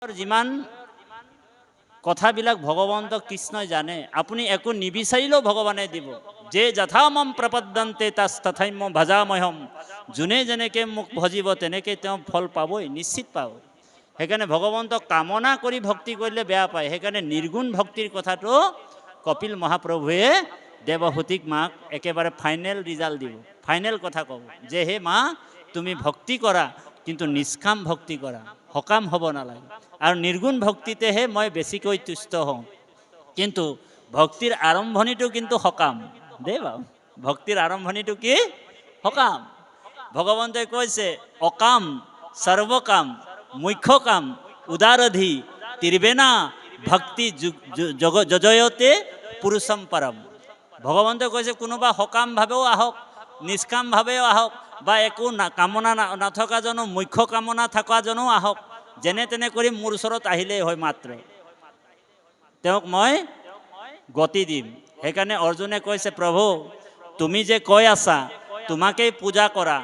যিমান কথাবিলাক ভগৱন্ত কৃষ্ণই জানে, আপুনি একো নিবিচাৰিলেও ভগৱানে দিব। যে যথা মম প্ৰপদ্যন্তে তথাম্য ভজামহম, যোনে যেনেকৈ মোক ভজিব তেনেকৈ তেওঁ ফল পাবই, নিশ্চিত পাব। সেইকাৰণে ভগৱন্তক কামনা কৰি ভক্তি কৰিলে বেয়া পায়। সেইকাৰণে নিৰ্গুণ ভক্তিৰ কথাটো কপিল মহাপ্ৰভুৱে দেৱহূতিক মাক একেবাৰে ফাইনেল ৰিজাল্ট দিব, ফাইনেল কথা ক'ব যে হে মা, তুমি ভক্তি কৰা কিন্তু নিষ্কাম ভক্তি কৰা, সকাম হ'ব নালাগে। আৰু নিৰ্গুণ ভক্তিতেহে মই বেছিকৈ তুষ্ট হওঁ। কিন্তু ভক্তিৰ আৰম্ভণিটো কিন্তু সকাম দেই বাৰু। ভক্তিৰ আৰম্ভণিটো কি? সকাম। ভগৱন্তই কৈছে অকাম সৰ্বকাম মুখ্য কাম উদাৰধি ত্ৰিবেণা ভক্তি যজয়তে পুৰুষম পৰম। ভগৱন্তই কৈছে কোনোবা সকামভাৱেও আহক, নিষ্কামভাৱেও আহক, বা একো কামনা নথকাজনো, মুখ্য কামনা থকাজনো আহক, যেনে তেনে কৰি মোৰ ওচৰত আহিলেই হয়, মাত্ৰ তেওঁক মই গতি দিম। সেইকাৰণে অৰ্জুনে কৈছে প্ৰভু, তুমি যে কৈ আছা তোমাকেই পূজা কৰা,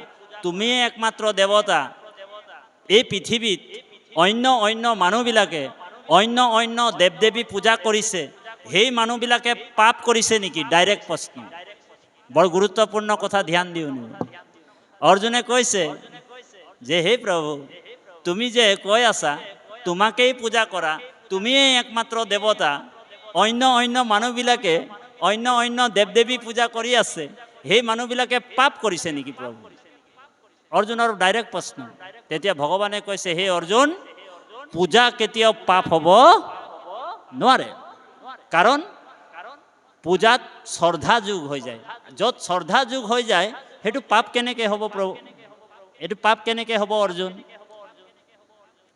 তুমিয়ে একমাত্ৰ দেৱতা। এই পৃথিৱীত অন্য মানুহবিলাকে অন্য দেৱ দেৱী পূজা কৰিছে, সেই মানুহবিলাকে পাপ কৰিছে নেকি? ডাইৰেক্ট প্ৰশ্ন, বৰ গুৰুত্বপূৰ্ণ কথা, ধ্যান দিওঁ। অৰ্জুনে কৈছে যে হে প্ৰভু, তুমি যে কৈ আছা তোমাকেই পূজা কৰা, তুমিয়ে একমাত্ৰ দেৱতা, অন্য মানুহবিলাকে অন্য দেৱ দেৱী পূজা কৰি আছে, সেই মানুহবিলাকে পাপ কৰিছে নেকি প্ৰভু? অৰ্জুনৰ ডাইৰেক্ট প্ৰশ্ন। তেতিয়া ভগৱানে কৈছে হে অৰ্জুন, পূজা কেতিয়াও পাপ হ'ব নোৱাৰে। কাৰণ পূজাত শ্ৰদ্ধা যোগ হৈ যায়। য'ত শ্ৰদ্ধা যোগ হৈ যায় সেইটো পাপ কেনেকৈ হ'ব প্ৰভু? এইটো পাপ কেনেকৈ হ'ব অৰ্জুন?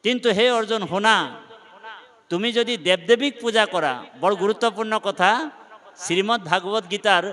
কিন্তু হে অৰ্জুন শুনা, তুমি যদি দেৱ দেৱীক পূজা কৰা, বৰ গুৰুত্বপূৰ্ণ কথা, শ্ৰীমদ ভাগৱত গীতাৰ